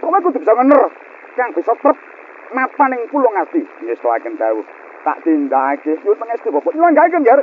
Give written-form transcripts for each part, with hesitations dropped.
Kowe kudu bisa ngener kang bisa trep mapan ing kula ngati. Ngestakaken dawuh. Tak tindakake nyuwun pangestu Bapak. Nyuwun gawe Nger.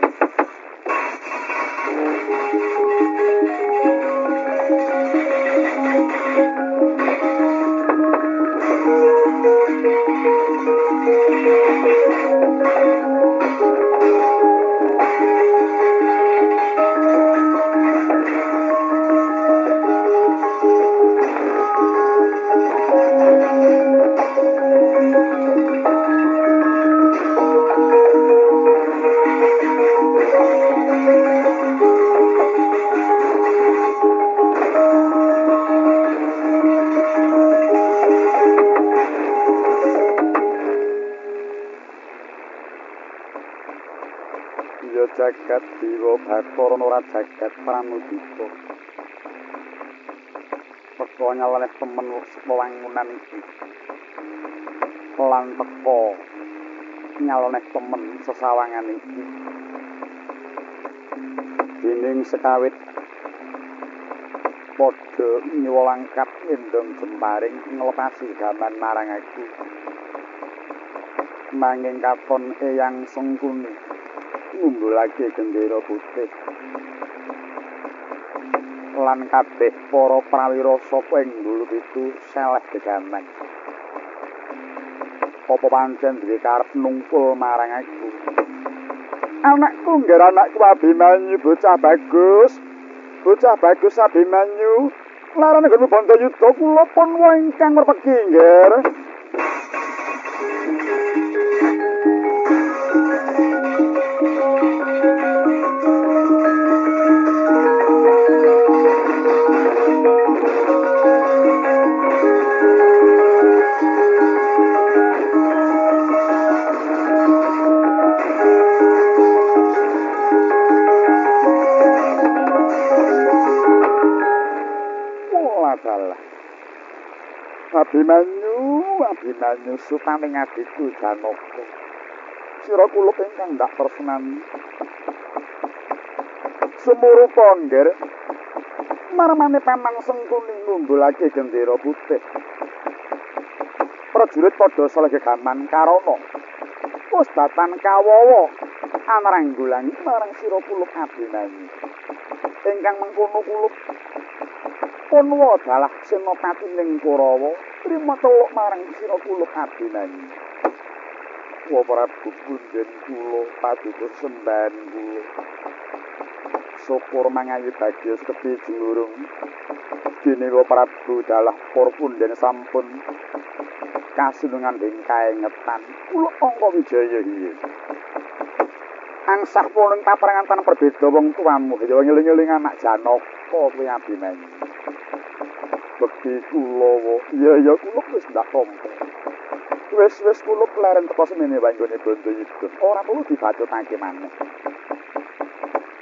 Jagat Dewa Bathara ora jagat pramudita. Teka nyalane temen wewangunan iki. Lan teka nyalane temen sesawangan iki. Dening sekawit padha nyuwangkat endong jemparing nglepasi gaman marang aku. Manging katon eyang sengkuni ngumbulake gendera putih lan kabeh para prawira saka ing ndulur itu seleh gegaman. Apa pancen duwe karep nungkul marang aku. Anakku ngger anakku Abimanyu bocah bagus. Bocah bagus Abimanyu. Larane nggonmu Bantayuda kula pun ingkang merpeki ngger. Abimanyu sutaning adikku Janaka. Sira kulup ingkang ndak tresnani. Sumurupa ngger. Marmane paman sengkuni ngumbulake gendera putih. Prajurit padha saleh gegaman karana wis datan kawawa anranggulangi marang sira kulup Abimanyu. Ingkang mengkono kulup Punwa dalah senopati ning Kurawa, trima teluk marang sira kulup Abimanyu. Wa Prabu Punden kula paduka sembahan kula. Syukur mangayu bagya sepi jurung. Dene Wa Prabu dalah para punden sampun kasinungan ing kaengetan. Kula angka wijaya iye. Angsah puning paperangan tan perbeda wong tuamu, ya ngeling-eling anak Janaka kowe Abimanyu. Bekti kula ya kula wis ndak tompo. Wis kula leren teko semene wae nggone Bantayuda. Ora perlu dibacutake maneh.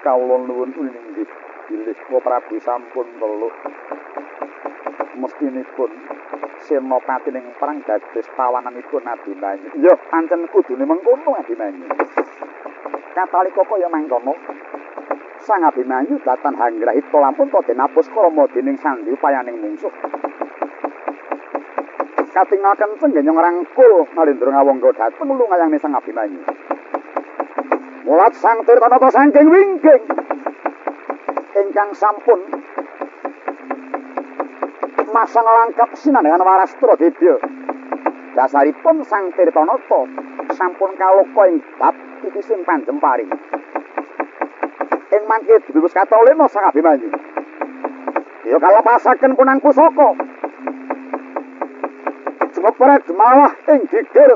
Kawula nuwun inggih bilih Wa Prabu sampun teluk. Mestinipun senopati ning perang dados pawananipun Abimanyu. Ya pancen kudune mengkono Abimanyu. Katalika kaya mangkono. Sang Abimanyu datan hanggrahita lampun to denapus krama dening sandi upayaning mungsuh. Katingaken penggenyong rangkul Nalendra Ngawangga dhateng lungayangne Sang Abimanyu. Mulat Sang Tirtanata saking wingking ingkang sampun masang langkap sinandhangan warastra Dedya. Dasaripun Sang Tirtanata sampun kaloka ing bab titising panjemparing. Ing mangke diwis katolena Sang Abimanyu. Ya kalapasaken punang pusaka. Jemepret malah ing geger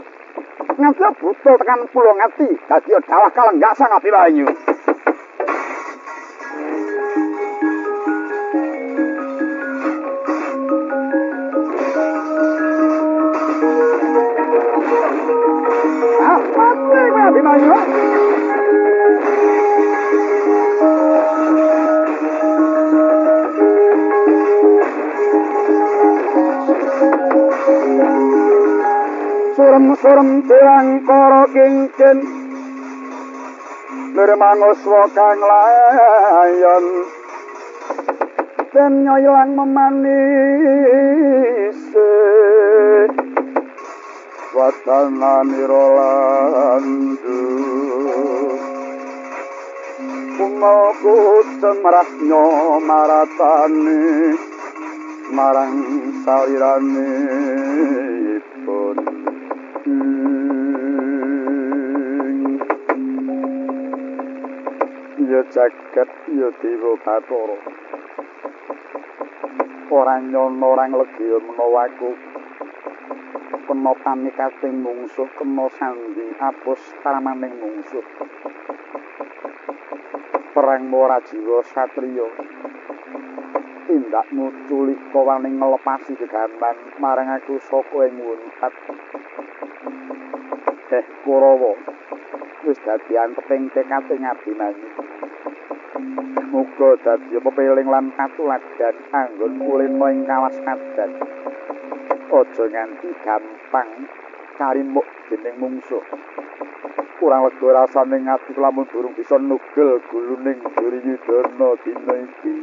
nganti butul tekan pulo ngati dadi dalah kalenggak Sang Abimanyu. Abimanyu. Surem tiang koro kincin nirmanguswa kang layon dan nyoilang memanis wadananira landhut kumaku cemrahnya maratane marang salirane ipun ya jagat ya dewa Bathara ora nyono orang legya menawa aku kena panikating mungsuh kena sandi apus karamaning mungsuh perang mora jiwa satriya tindakmu culik kawaning ngelepasi gegaman marang aku saka ing wuntat Kurawa wis dadi anteping tekad ing Abhimanyu muga dadi pepeling lan katuladan anggon kulina ing kawas kadan aja nganti gampang karimuk dening mungsuh kurang lega rasane ngati lamun durung bisa nugel guluning Duryudana dina iki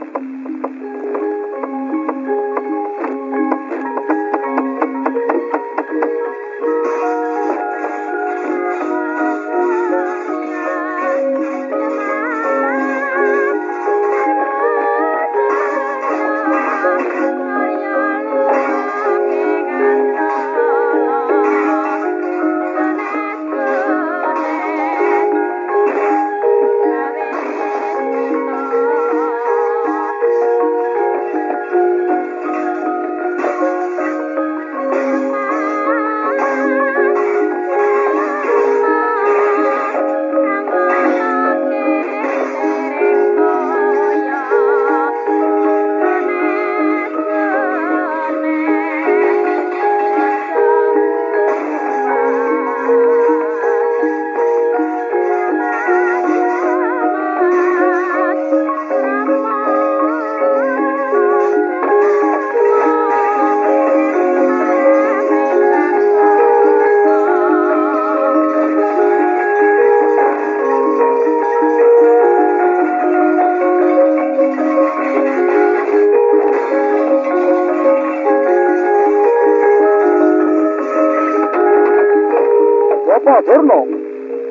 Durna,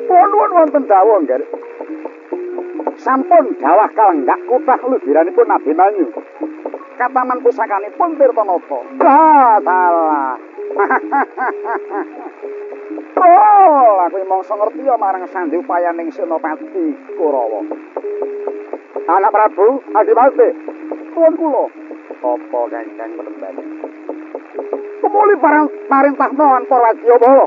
nuwun wonten dawuh nggih. Sampun dawah kalenggak kutah lubiranipun Abhimanyu. Kataman pusakanipun Tirtanata. Salah. Oh, aku mongso ngerti ya marang sandi upayaning Senopati Kurawa. Anak Prabu Adipati, nuwun kula. Apa Kakang Penemban? Kemuli parentahna lan para Wadyabala.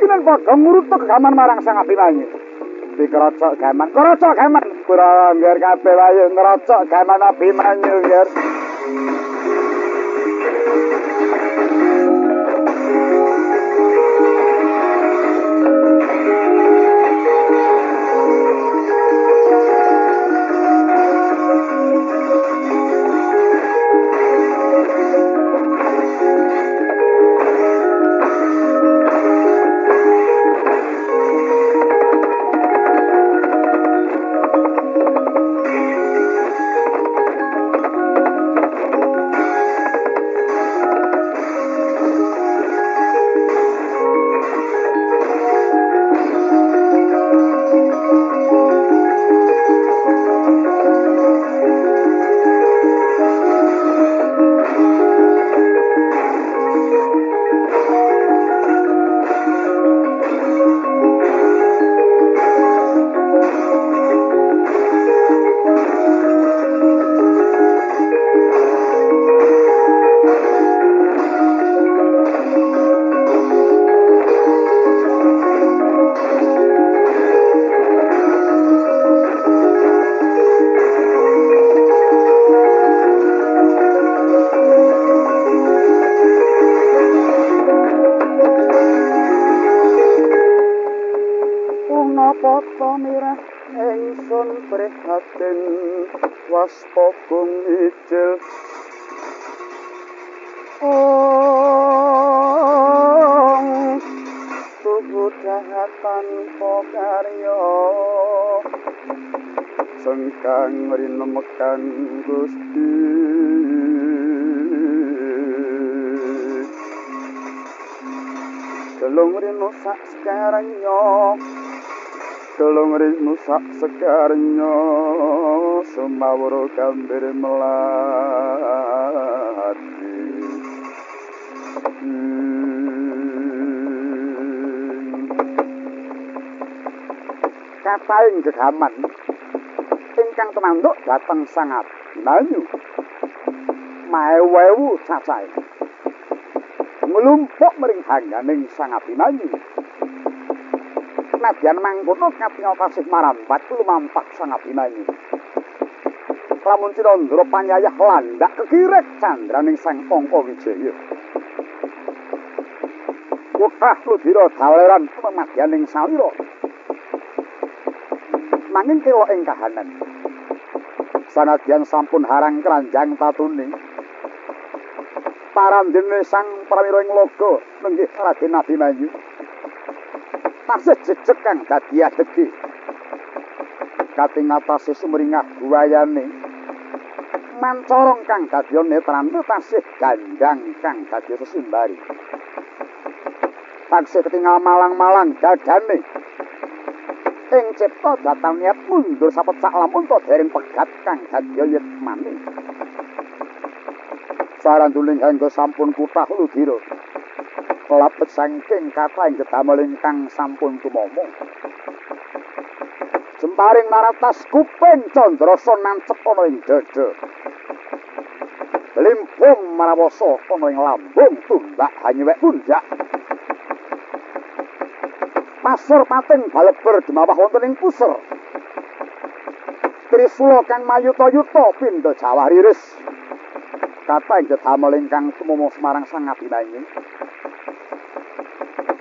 Kinang padha ngurut kegaman marang Sang Abhimanyu. Dikrocok gaman, kurang ngger kabeh wae ngrocok gaman Abhimanyu ngger. prihatin waspogung ijil tubuh dahatan pokaryo sengkang rinemekan Gusti Gelung rino sak sekarenya Gelung rino sak sekarenya Sumawur gambir melati Kapaing gegaman ingkang tumanduk dhateng Sang Abimanyu maewewu cacahe nglumpuk mring hangganing Sang Abimanyu nadyan mangkono katingal tasih marampat lumampah Sang Abimanyu lamun Cinandra panyayah landhak kekirek candraning Sang Angkawijaya wekah Ludira daleran pemadyaning salira nanging kira ing kahanan sanadyan sampun harang kranjang tatune parandene Sang Prawira ing Laga nenggih Raden Abimanyu tasih jejeg kang dadi adegi kating atase sumringah buayane mancorong kang dadi netrane tasih gandang kang dadi sesimbari taksih ketingal malang-malang dadane ing cipta datang niat mundur sapecak lamun to dereng pegat kang dadi yet maning saranduling hangga sampun kutah Ludira lapet saking kathah ing gedamel ingkang sampun tumama jemparing naratas kuping Candrasa nancep ana ing dada limpung marawasa ana ing lambung tundak hanyewek pundak pasur pating baleber dumawah wonten ing pusar Trisula kang mayuta-yuta pindha jawah riris kathah ing gedamel ingkang tumama Semarang Sang Abimanyu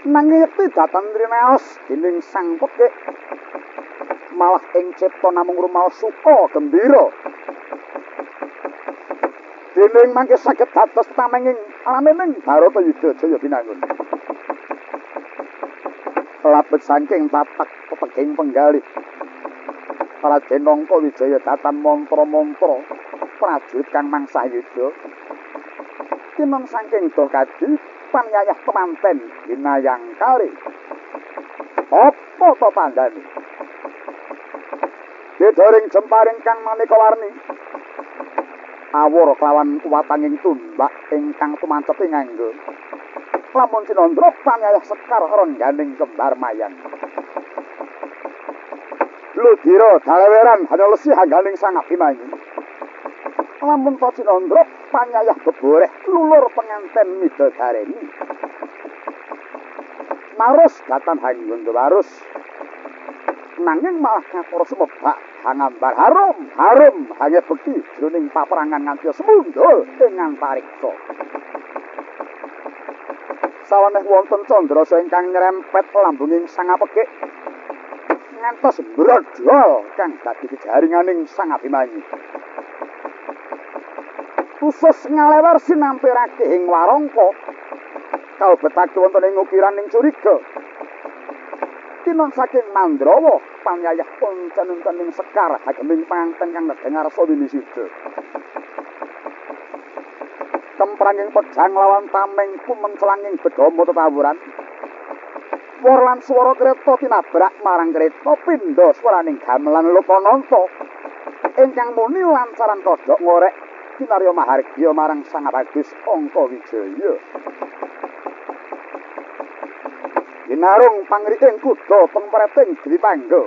nanging yekti dhateng rinaos dening Sang Pekik malah ing cipta namung rumaos suka gembira dening mangke saged dados tamenging alamening Baratayuda Jaya binangun lapet saking tatak pepeging penggalih Raden Angkawijaya datan mantra-mantra prajurit kang mangsah yuda tinong saking dokadi panyayah pemanten hinayang kali apa to tandane dedoring jemparing kang maneka warni awur kelawan kuwatanging tumbak ingkang tumancep ing nganggo lamun Cinandra panyayah sekar rengganing kembar mayang Ludira daleweran hanya lesih hangganing Sang Abimanyu lamun to Cinandra panyayah beboreh lulur penganten midodareni marus datan hanggon warus nanging malah ngapura sumebak hangambar harum hanya bekti jroning paperangan nganti semundul ing antariksa sawaneh wonten Candrasa ingkang nyrempet lambunging Sang Pekik ngantos brodol kang dadi jaringaning Sang Abimanyu khusus ngalewer sinampirake ing warangka kalebetake wonten ing ukiran ing curiga tinong saking Mandrawa panyayah poncan ing sekar hageming panganten kang dengar sawinisida tempranging pejang lawan tameng kumencelanging bedama tetawuran war lan swara kreta tinabrak marang kreta pindha swaraning gamelan Lokananta ingkang muni lancaran kodhok ngorek kinarya mahargya marang Sang Bagus Angkawijaya ginarung pangriting kuda pengpreting Dewi Pangga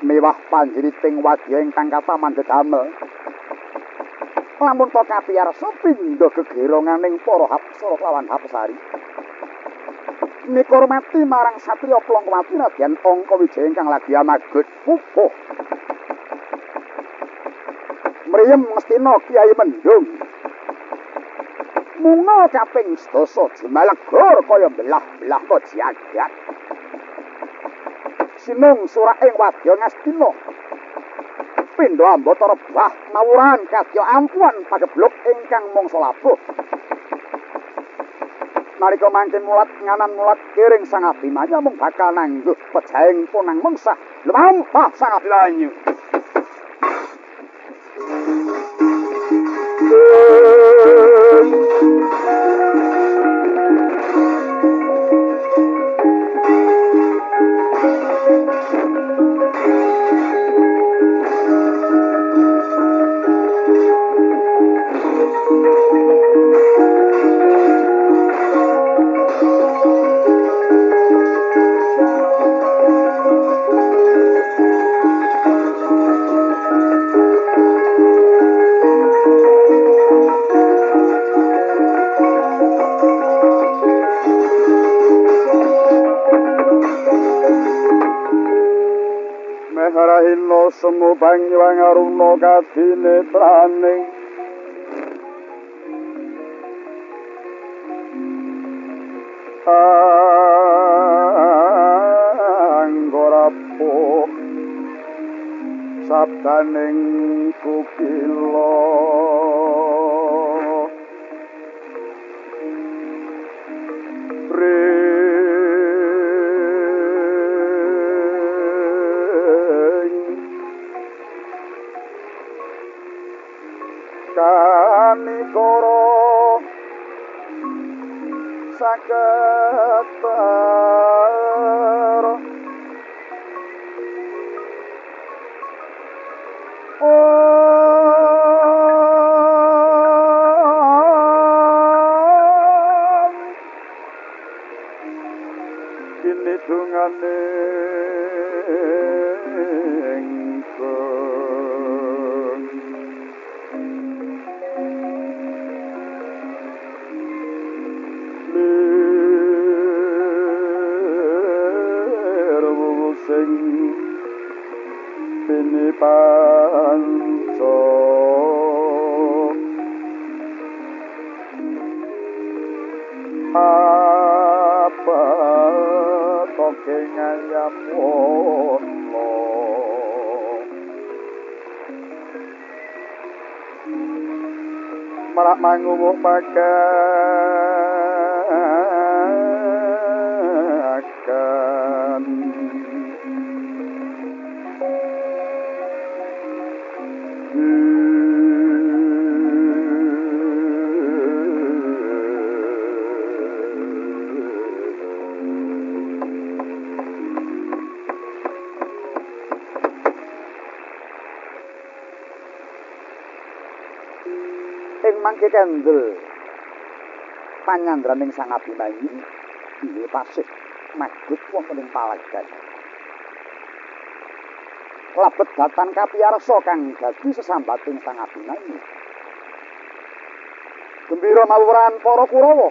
mewah panjriting wadya ingkang kataman dedamel lamun to kapiyarsa pindha gegeronganing para hapsara lawan hapsari mikurmati marang satriya Plongkowati nadyan Angkawijaya ingkang lagi amagut pupuh mriyem Ngastina Kyai Mendung munga kaping 12 jumalegor kaya belah-belah kok jagat sinung surak ing wadya Ngastina pindha ambata rebah mawuran kadya ampuan pagebluk ingkang mangsa labuh nalika mangkin mulat nganan mulat kiring Sang Abimanyu mung bakal nangguh pejaing punang mengsah lumampah Sang Abimanyu semu bangi wangaruna kadinetraning anggorapuh sabdaning kukila kanikoro saketar kini dungane panco apa toke ngayam wono marak mangumuh pagakan ing mangke kendel panyandraning Sang Abimanyu inggih tasih magut wonten ing palagan labet datan kapiyarsa kang dadi sesambating Sang Abimanyu gembira mawuran para Kurawa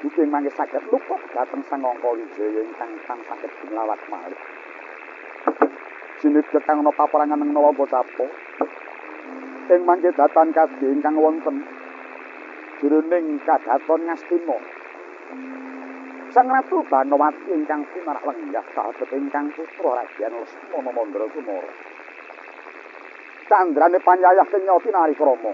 ugi mangke saged luput dhateng Sang Angkawijaya ingkang saged binlawat malih sinebut kang ana paperangan ing Nawa Tapa ing mangke datan kadhe ingkang wonten jroning kadaton Ngastina Sang Ratu Banowati ingkang pinarak lenggah sahabat ingkang putra Raden Lesmana Mandra Kumara candrane panyayah kenyati nari krama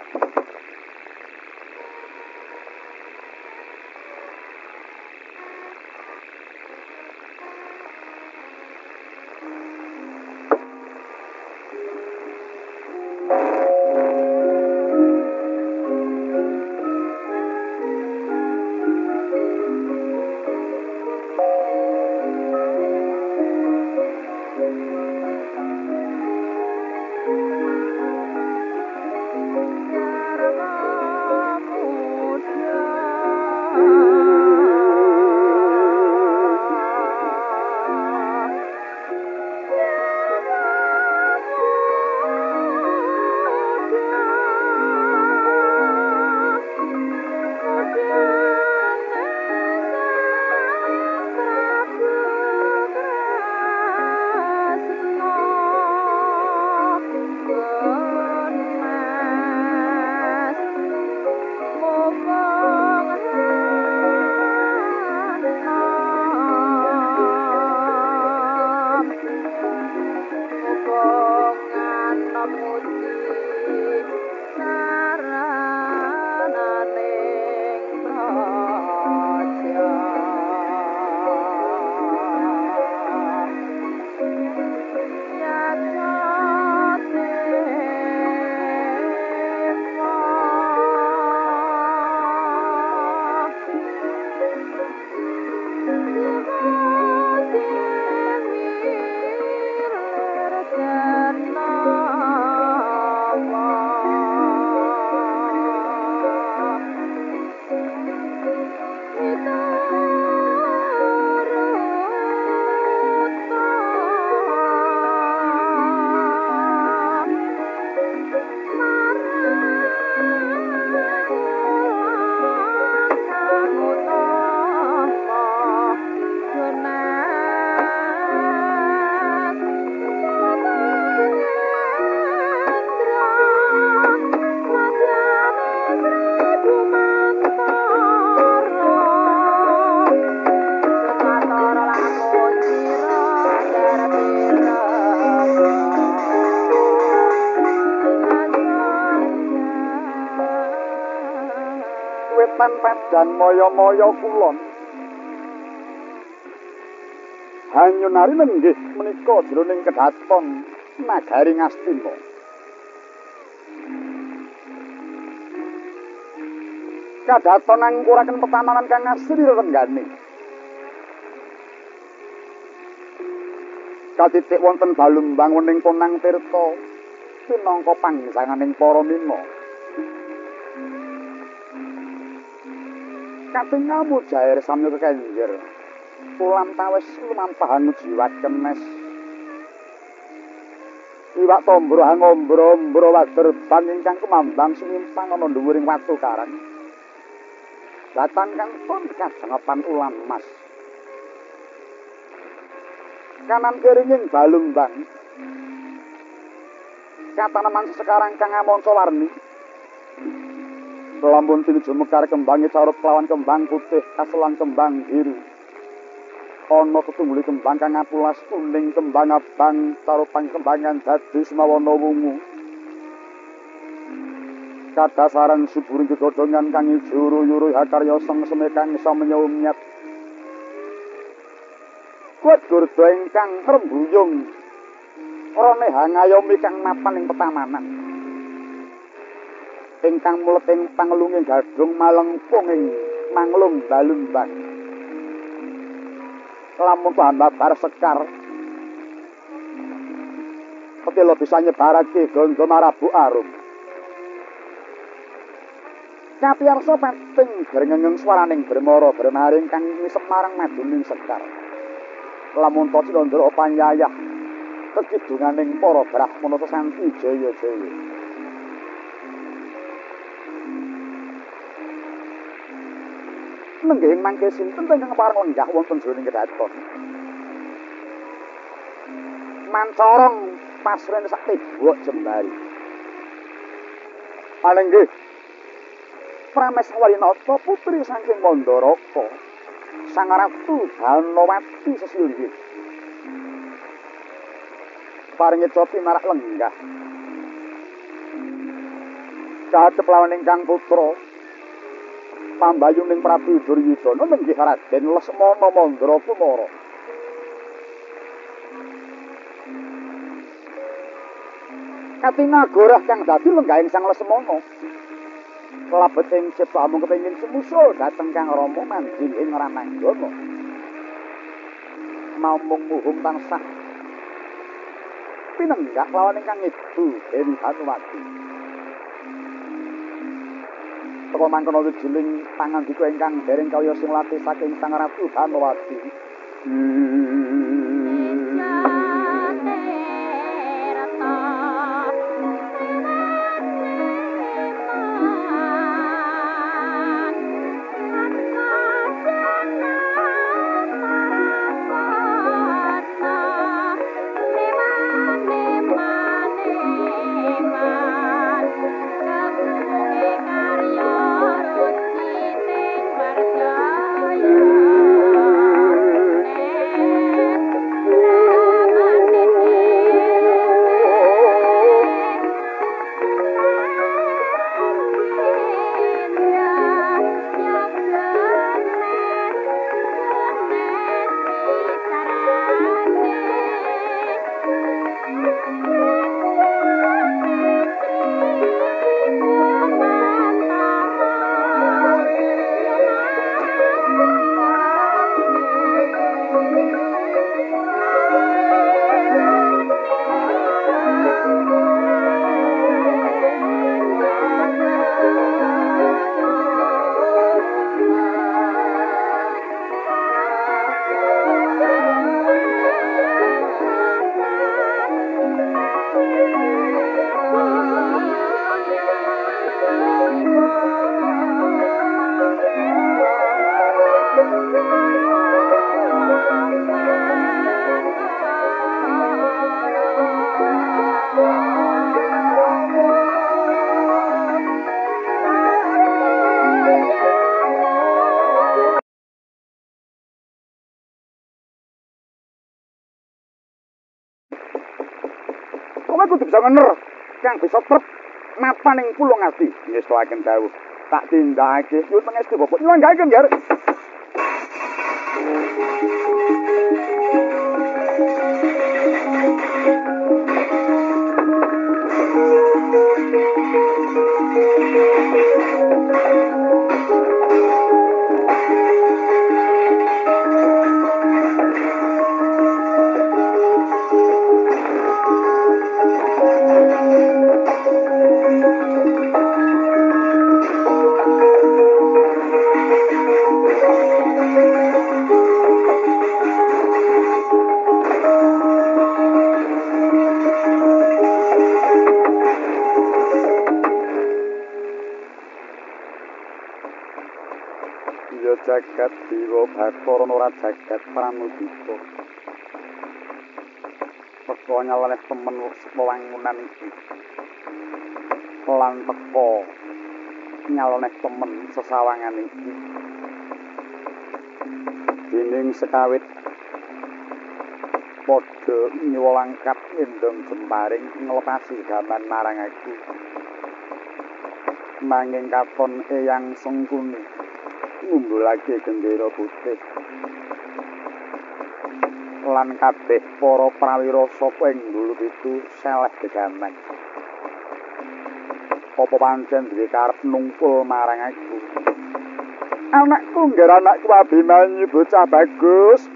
Pen-pedan moyo-moyo kulon. Hanyunari nenggih menika jroning kedhaton nagari Ngastina. Kadhaton ngangkuraken petamanan kang asri renggane. Katitik wonten Balumbang wening Ponang Tirta pinangka pangsanganing para mina. Katingamu jair samya kekenjer. Ulam tawis lumampahan jiwat kenes. Iwak tombro ngombro-ombro waderban ingkang kumambang sumimpang ana dhuwuring watu karang. Datang kang pun kajengepan ulam mas. Kanan kiringing Balumbang. Kataneman sekarang kang amonco warni. Lampun tinuju mekar kembange carut kelawan kembang putih kaselan kembang biru. Ana tetungguli kembang kang apulas kuning kembang abang carupang kembangan dadi semawana wungu. Kadasaran suburing gegodhongan kang ijuru-yuru hakarya sengseme kang isa menyumyat. Kuat gurda ingkang rembuyung rene hangayomi kang mapan ing petamanan. Ingkang mulet ing pangelunging gadung malengkung ing manglung Balumbang. Lamun babar sekar ketila bisa nyebarake ganda marabu arum. Kapiyarsa penting grengeng swaraning Bremara Bremari ingkang ngisep marang maduning sekar. Lamun to Cinandra panyayah kekidunganing para Brahmana sesanti jaya-jaya. Nenggih mangke sinten ingkang pareng lenggah wonten jroning kedhaton. Mancorong pasren sak tebok jembari. Panenggih Prameswarinata putri saking Mandaraka. Sang Ratu Danawati sesilih. Paringi copi marak lenggah. Kadhep lawan ingkang putra pambayuning Prabu Duryudana nenggih Raden Lesmana Mandrakumara. Katinagorah kang dadi lenggahing Sang Lesmana. Labet ing cipta amung kepengin semusul dhateng Kang Rama manding ing Rananggana. Namung muhung tansah pinenggak lawan ingkang ibu Dewi Hanumati. Teka mangkono wijiling pangandika ingkang dereng kaya sing latih saking Sang Ratu Hanumati. Kowe kudu bisa ngener kang bisa trep mapan ing Pulau Ngadi. Ngestakaken dawuh. tak tindakake. Nyuwun pangestu Bapak. Nyuwun gawe Ngger. Jagat Dewa Bathara ora jagat pramudita. Teka nyalane temen wewangunan iki. Lan teka nyalane temen sesawangan iki. Dening sekawit padha nyuwangkat endong jemparing nglepasi gaman marang aku. Manging katon Eyang Sengkuni ngumbulake gendera putih lan kabeh para prawira saka ing ndulur itu seleh gegaman. Apa pancen duwe karep nungkul marang aku? Anakku ngger anakku Abimanyu bocah bagus.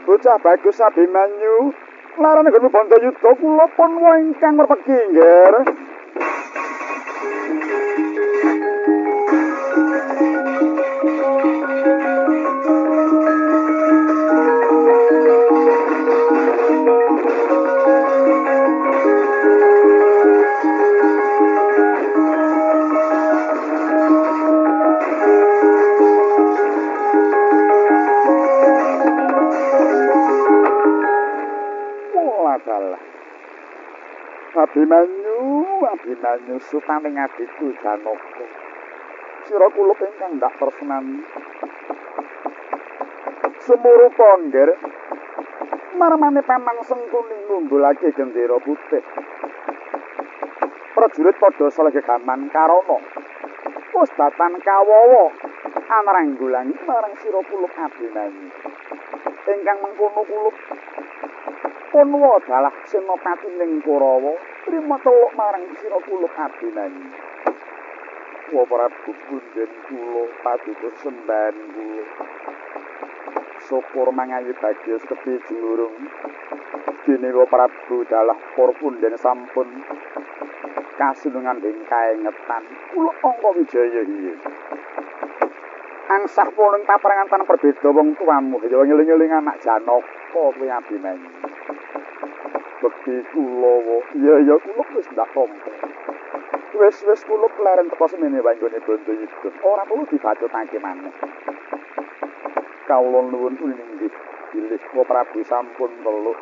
Bocah bagus Abimanyu. Larane nggon Bandayuda kula pun wae ingkang merpeki ngger. Abimanyu supaning adhiku Janaka. Sira kula ingkang ndak tresnani. Sumurupa ngger. Marmane Paman Sengkuni ngumbulake gendera putih. Prajurit padha saleh gegaman karana Pustatan Kawawa anranggulangi marang sira kula Abimanyu. Ingkang mengkono kula Punwa dalah senopati ning Kurawa, trima teluk marang sira kula Abimanyu. Wa Prabu Punden kula paduka sembahan kula. Syukur mangayu bagyos kedhi jumurung. Dene wa Prabu dalah para punden sampun kasunungan ing kaengetan. Kula angka wijaya iki. Angsah puning paperangan tan perbeda wong tuamu, ya ngeling-eling anak Janaka kuwi Abimanyu. Bekti kula ya kula wis ndak tampa. Wis kula kelaren teka semene wanggone Bandayuda. Ora perlu dibacutake maneh. Kawula nuwun inggih bilih Prabu sampun teluk.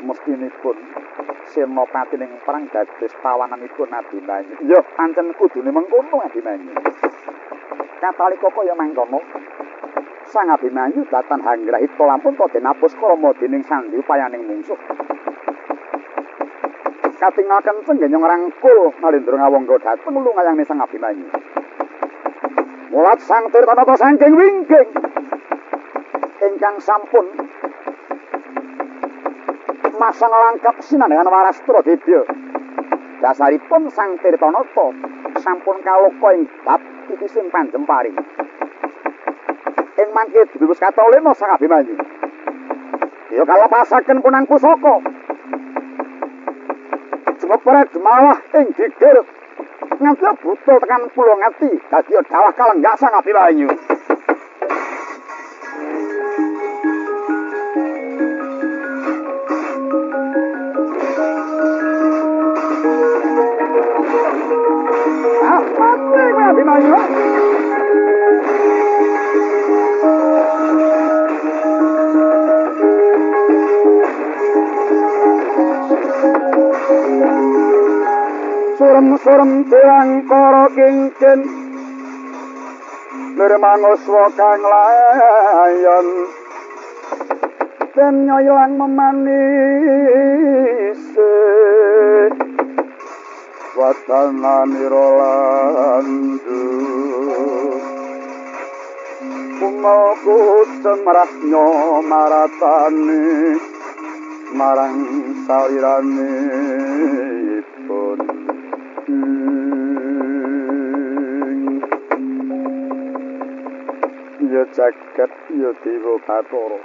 Mestinipun senopati ning perang dados tawananipun Abimanyu. Ya pancen kudune mengkono Abimanyu. Katalika kaya mangkono. Sang Abimanyu datan hanggrahita lampun to dinapus krama dening sandi upayaning mungsuh. Katingal kenceng nggih ngrangkul Nalendra Ngawangga dhateng lungayane Sang Abimanyu. Mulat Sang Tirtanata saking wingking ingkang sampun masang langkap sinandhangan Warastra Dedya. Dasaripun Sang Tirtanata sampun kaloka ing bab titising panjemparing. Ing mangke diwis katolena Sang Abimanyu. Ya kalepasaken punang pusaka. Jumepret malah ing geger. Nganti buta tekan pulo ngati dadi dalah kalenggak Sang Abimanyu. Abimanyu. Surem-surem tiangkara kincin nirmanguswa kang layon den nyoilang memanis wadananira lan malku cemrahnya maratane marang salirane pun ya jagat ya dewa Bathara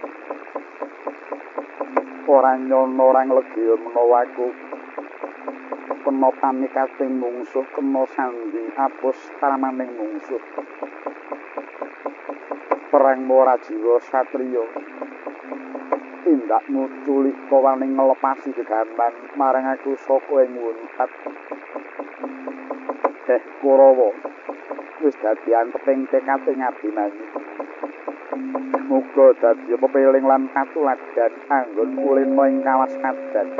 ora nyono ora nglegya menawa aku kena pamikating mungsuh kena sandi apus paramaning mungsuh perang ora jiwa satriya tindakmu culika wani nglepasi gegaman marang aku saka ing wunpat Kurawa wis dadi anteping tekate ngabdi manyu muga dadi pepeling lan katuladan anggon kulino ing kawas kadan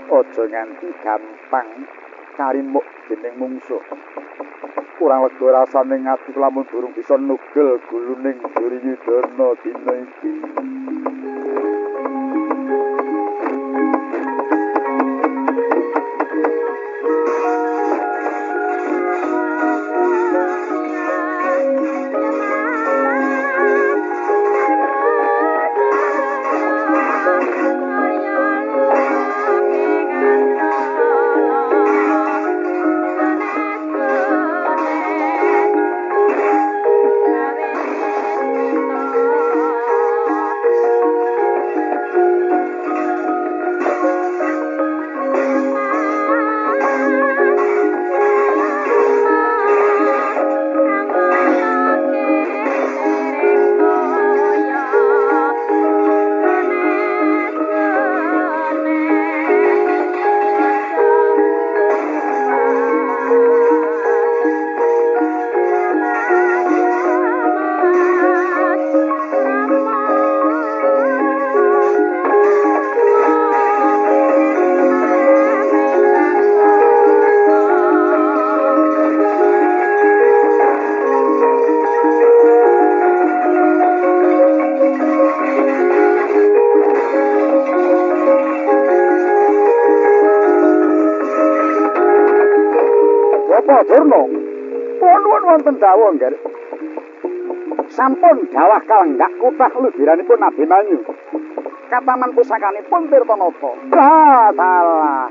aja nganti gampang karimuk dening mungsuh kurang lega rasane ngati lamun durung bisa nugel guluning Duryudana dina iki Durna, nuwun wonten dawuh nggih. Sampun dawah kalenggak kuthah lubiranipun Abimanyu. Kataman pusakanipun Tirtanata. Salah.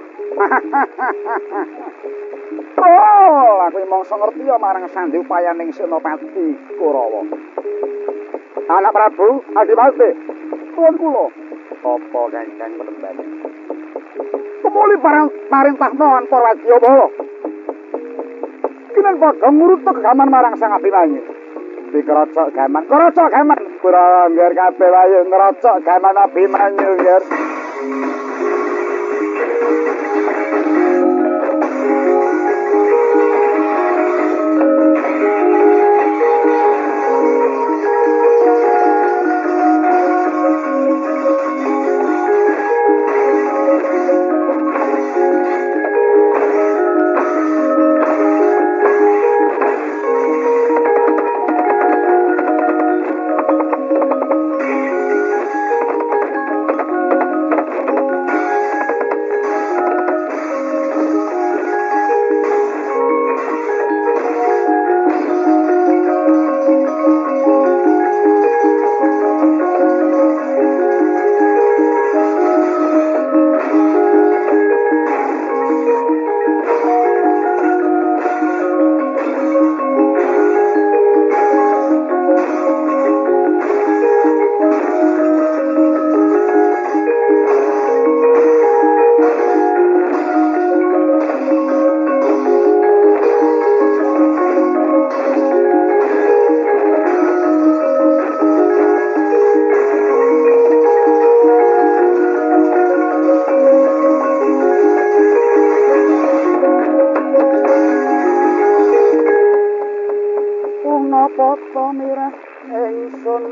Oh, aku mangsa ngerti ya marang sandi upayaning Senopati Kurawa. Anak Prabu Adipati, nuwun kula. Apa Kakang Penemban? Kemuli parentah mohon para Wadyabala. Kinen padha ngurut kegaman marang Sang Abimanyu. Dikrocok gaman, Kurawa ngger kabeh wayu ngrocok gaman Abimanyu ngger.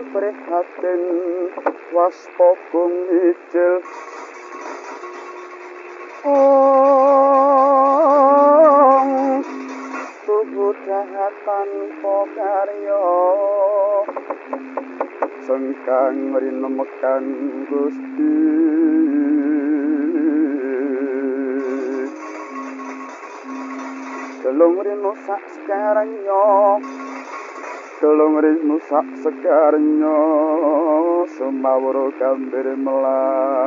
prihatin waspogung ijil tubuh dahatan pokaryo sengkang rinemekan Gusti delung rino sak sekarangnya Kelung ringmu sak sekarnya sumawur gambir melati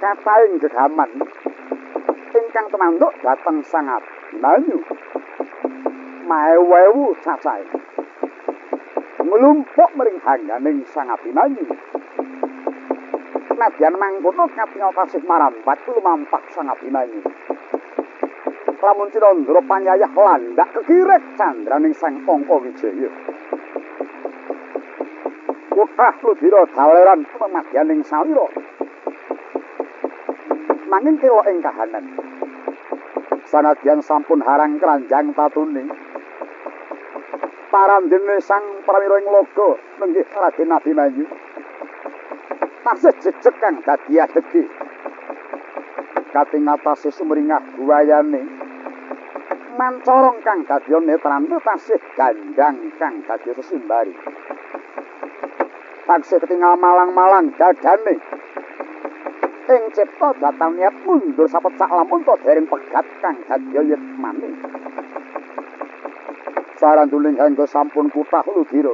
Kataing gegaman ingkang tumanduk dhateng Sang Abimanyu maewewu cacahe nglumpuk mring hangganing Sang Abimanyu nadyan mangkono katingal tasih marambat lumampah Sang Abimanyu lamun Cinandra panyayah landhak kekirek candraning Sang Angkawijaya Wekah Ludira daleran pemadyaning salira nanging kela ing kahanan sanadyan sampun harang kranjang tatune parandene Sang Prawira ing laga nenggih Raden Abimanyu tasih jejeg kang dadi adegi kating atase sumringah buayane mancorong kang dadi netrane tasih gandang kang dadi sesimbari taksih ketingal malang-malang dadane ing cipta datang niat mundur sapecak lamun to dereng pegat kang dadi yetmane saranduling kanggo sampun kutah Ludira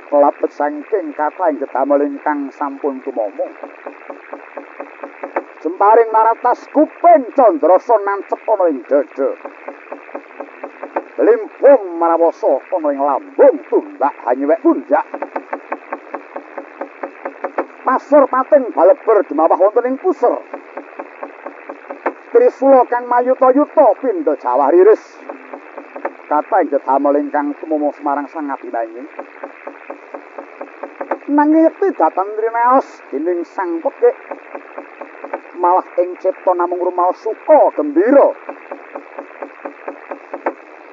lapet saking kathah gedamel ingkang sampun tumama jemparing naratas kuping Candrasa nancep ana ing dada limpung marawasa ana ing lambung tumbak hanyewek pundak pasur pating baleber dumawah wonten ing pusar Trisula kang mayuta-yuta pindha jawah riris kathah gedamel ingkang tumama Semarang Sang Abimanyu nanging yekti dhateng rinaos dening Sang Pekik malah ing cipta namung rumaos suka gembira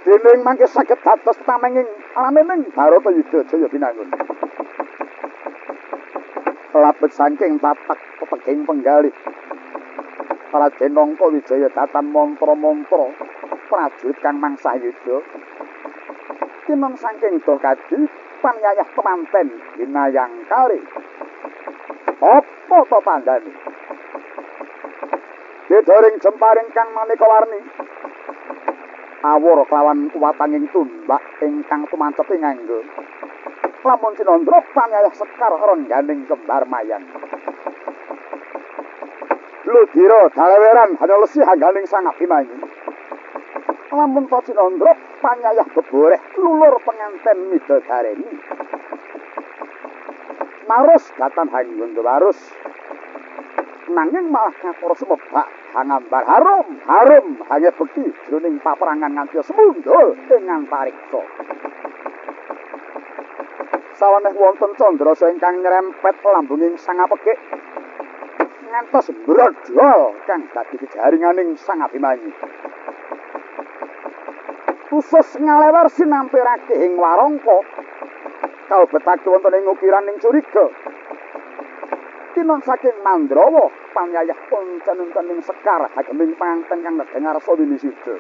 dening mangke saged dados tamenging alamening Barata Yuda Jaya binangun lapet saking tatak pepeging penggalih Raden Angkawijaya datan mantra-mantra prajurit kang mangsah yuda timong saking Dokadi panyayah pemanten winayang kali apa to tandane dedoring jemparing kang maneka warni awur kelawan kuwatanging tumbak ingkang tumancepi nganggo lamun Cinandra panyayah sekar rengganing kembar mayang Ludira daleweran hanya lesih hangganing Sang Abimanyu lamun to Cinandra panyayah beboreh lulur penganten midodareni marus datan hanggon warus nanging malah ngapura sumebak hangambar harum hanya bekti jroning paperangan nganti semundul ing antariksa sawaneh wonten Candrasa ingkang nyrempet lambunging Sang Pekik ngantos brodol kang dadi jaringaning Sang Abimanyu khusus ngalewer sinampirake ing warangka kalebetake wonten ing ukiran ing curiga tinong saking Mandrawa panyayah poncanuntening sekar hageming panganten kang dengar Sawinisida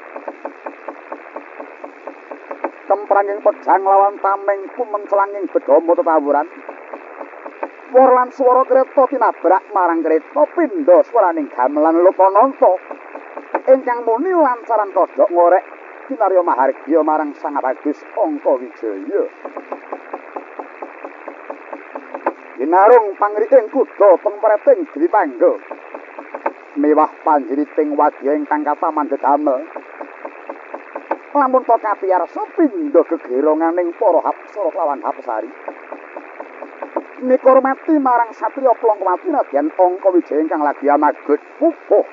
kempranging pedhang lawan tameng kumencelanging bedama tetawuran war lan swara kreta tinabrak marang kreta pindha swaraning gamelan Lokananta ingkang muni lancaran kodhok ngorek kinarya mahargya marang Sang Bagus Angkawijaya ginarung pangriting kuda pengpreting Dewi Pangga mewah panjriting wadya ingkang kataman dedamel lamun to kapiyarsa pindha gegeronganing para hapsara lawan hapsari nikurmati marang satriya Plongkowati nadyan Angkawijaya ingkang lagi amagut pupuh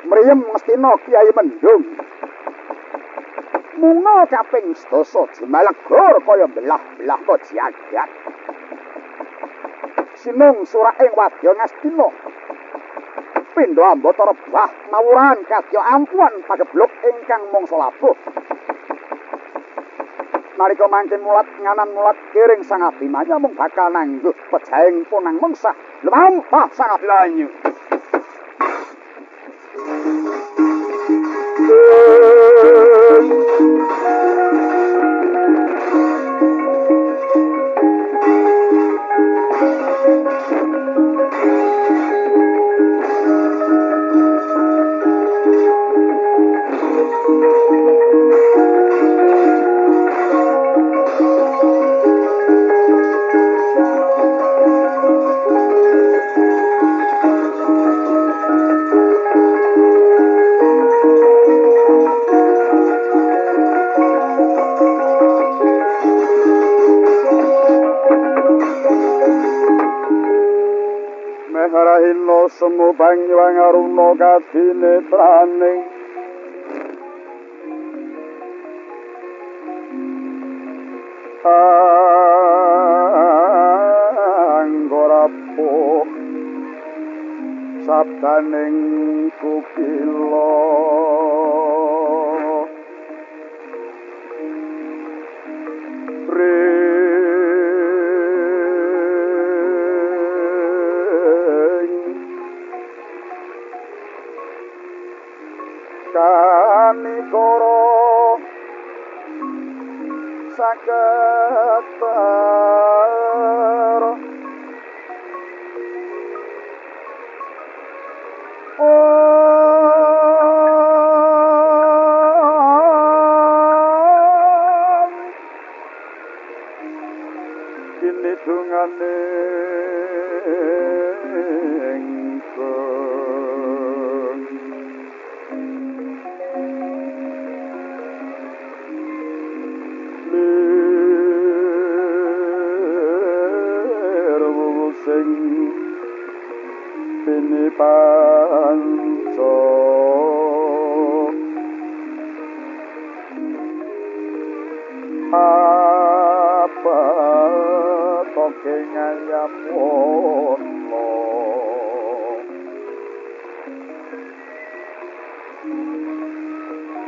mriyem Ngastina Kyai Mendung munga kaping 12 jumalegor kaya belah-belah to jagat sinung suraing wadya Ngastina pindha ambata rebah mawuran kadya ampuan pagebluk ingkang mangsa labuh nalika mangke mulat nganan mulat kiring Sang Abimanyu mung bakal nangguh pejahing punang mengsah lumampah Sang Abimanyu semu Banyuwangi Aruna kadinetraning anggarapo sabdaning kukila kanikara saketar ini dungane panco apa toke ngayam wono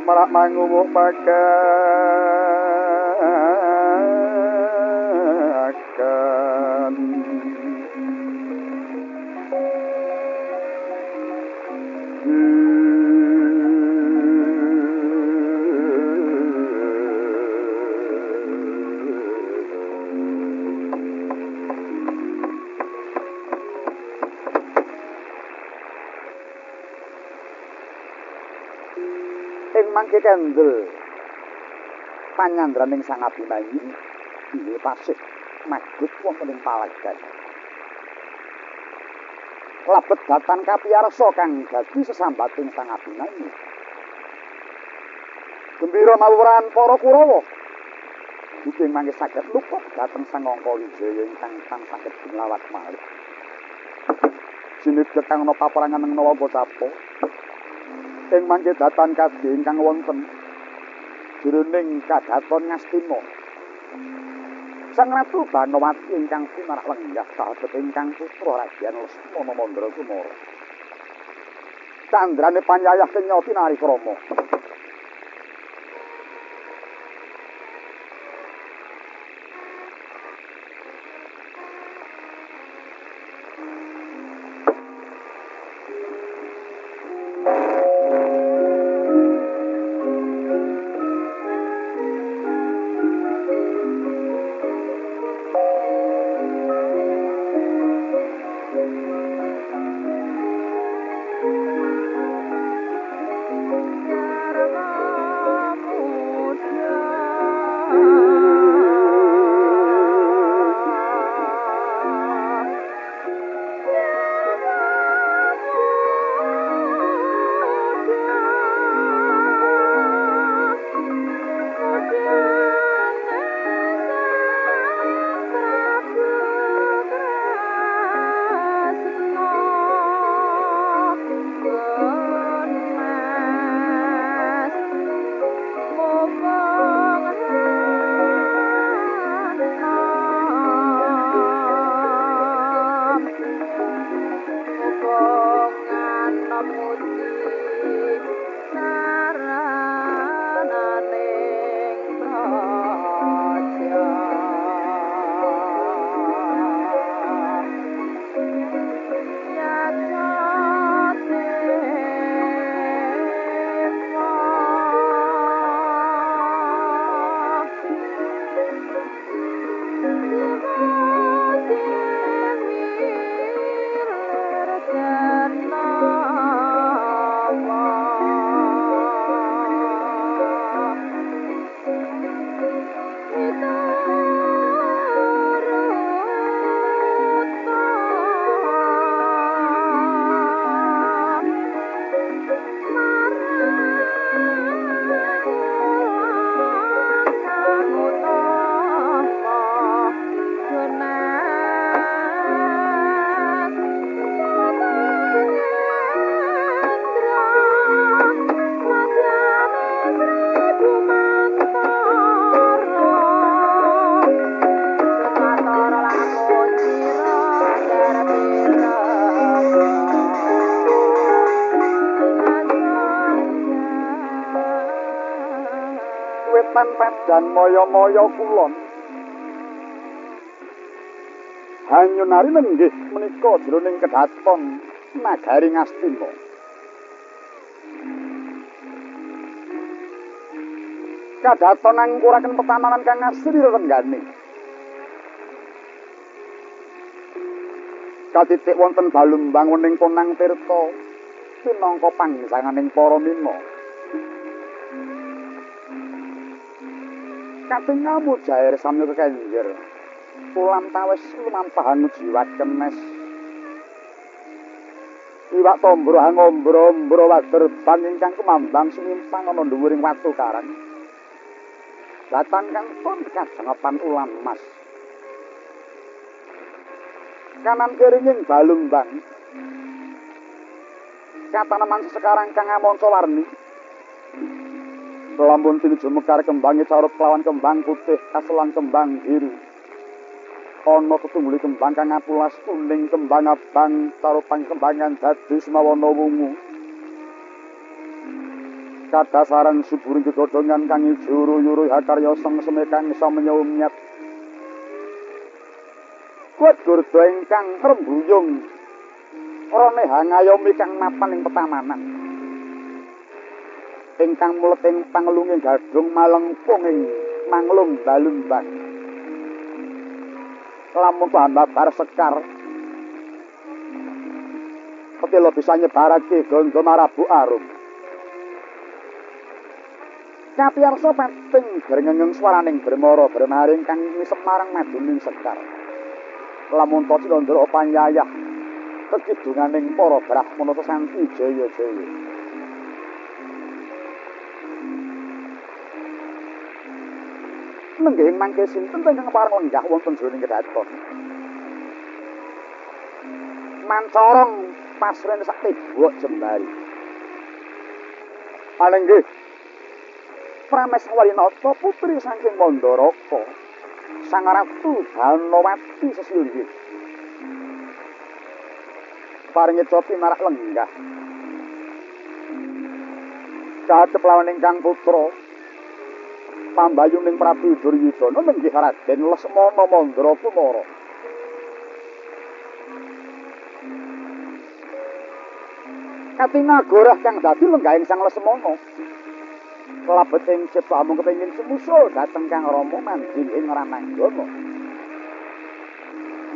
marak manguwuh pagakan ing mangke kendel panyandraning Sang Abimanyu inggih pasih magut wonten ing palagan labet datan kapiyarsa kang dadi sesambating Sang Abimanyu gembira mawuran para Kurawa ugi mangke saged luput dhateng Sang Angkawijaya ingkang tansah gedunglawat malih sinebut kang ana paperangan ing Nawa Bocapa ing mangke datan kadhe ingkang wonten jroning kadaton Ngastina Sang Ratu Banowati ingkang pinarak lenggah sahabat ingkang putra Raden Lesmana Mandra Sumara candrane panyayah kenya pinari krama kadang moyo-moyo kulon. Hanyunari nenggih menika jroning kedhaton nagari Ngastina. Kadhaton ngangkuraken petamanan kang asri renggane. Katitik wonten Balumbang wening Ponang Tirta pinangka pangsanganing para mina. Kating ngamu jair samya kekenjer. Ulam tawis lumampahan jiwat kenes. Iwak tombro ngombro-ombro waderbang ingkang kumambang sumimpang ana dhuwuring watu karang. Datang kang pun kajengepan ulam mas. Kanan kiringing Balumbang. Kataneman sekarang kang amonco warni. Lampun tinuju mekar kembangi carut lawan kembang putih kaselang kembang biru. Ana tetungguli kembang kang apulas kuning kembang abang carupang kembangan dadi semawana wungu. Kadasaran suburing gegodhongan kang ijo yuru hakarya sengseme kang isa menyumyat. Kuat gurda ingkang rembuyung rene hangayomi kang mapan ing petamanan. Ingkang mulet ing pangelunging gadung malengkung ing manglung Balumbang. Lamun babar sekar petilo bisa nyebarake gondo marabu arum. Kapiyarsa penting grengeng swaraning Bremara Bremaring kang semarang maduning sekar. Lamun to Cilondra panyayah kekidunganing para Brahmana sesanti jaya-jaya. Nenggih mangke sinten ingkang pareng lenggah wonten jroning kedhaton. Mancorong pasren sak tebok jembari. Panenggih Prameswarinata putri saking Mandaraka. Sang Ratu Danawati sesilih. Paringi copi marak lenggah. Kadhep lawan ingkang putra pambayuning Prabu Duryudana nenggih Raden Lesmana Mandrakumara. Katinagorah kang dadi lenggahing Sang Lesmana. Kelabet ing sebab mung kepengin sumusul dhateng Kang Rama manjing ing Rananggana.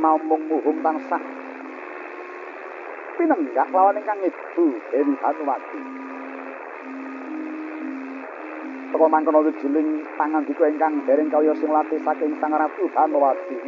Namung muhung tansah pinenggak lawan ingkang Ibu Dewi Hanumati. Teka mangkono wijiling pangandika ingkang dereng kaya sing latih saking Sang Ratu Hanumati.